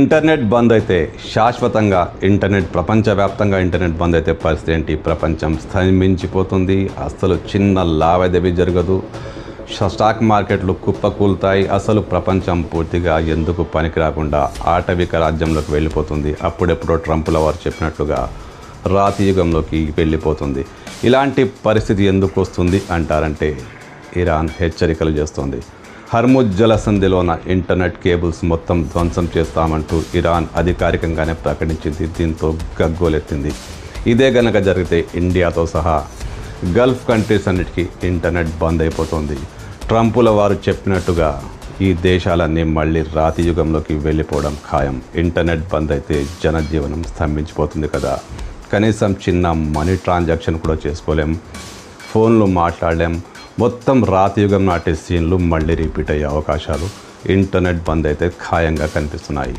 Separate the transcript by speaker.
Speaker 1: Internet బంద్ అయితే శాశ్వతంగా ప్రపంచవ్యాప్తంగా ఇంటర్నెట్ బంద్ అయితే పరిస్థితి ఏంటి? ప్రపంచం స్తంభించిపోతుంది. అసలు చిన్న లావాదేవీ జరగదు. స్టాక్ మార్కెట్లు కుప్పకూలుతాయి. అసలు ప్రపంచం పూర్తిగా ఎందుకు పనికి రాకుండా ఆటవిక రాజ్యంలోకి వెళ్ళిపోతుంది. అప్పుడెప్పుడో ట్రంప్ల వారు చెప్పినట్లుగా రాతి యుగంలోకి వెళ్ళిపోతుంది. ఇలాంటి పరిస్థితి ఎందుకు వస్తుంది అంటారంటే ఇరాన్ హెచ్చరికలు చేస్తోంది. హర్ముజ్ జలసంధిలోన ఇంటర్నెట్ కేబుల్స్ మొత్తం ధ్వంసం చేస్తామంటూ ఇరాన్ అధికారికంగానే ప్రకటించింది. దీంతో గగ్గోలెత్తింది. ఇదే గనక జరిగితే ఇండియాతో సహా గల్ఫ్ కంట్రీస్ అన్నిటికీ ఇంటర్నెట్ బంద్ అయిపోతుంది. ట్రంపుల వారు చెప్పినట్టుగా ఈ దేశాలన్నీ మళ్ళీ రాతి యుగంలోకి వెళ్ళిపోవడం ఖాయం. ఇంటర్నెట్ బంద్ అయితే జనజీవనం స్తంభించిపోతుంది కదా. కనీసం చిన్న మనీ ట్రాన్సాక్షన్ కూడా చేసుకోలేం, ఫోన్లు మాట్లాడలేం. మొత్తం రాతియుగం నాటి సీన్లు మళ్ళీ రిపీట్ అయ్యే అవకాశాలు ఇంటర్నెట్ బంద్ అయితే ఖాయంగా కనిపిస్తున్నాయి.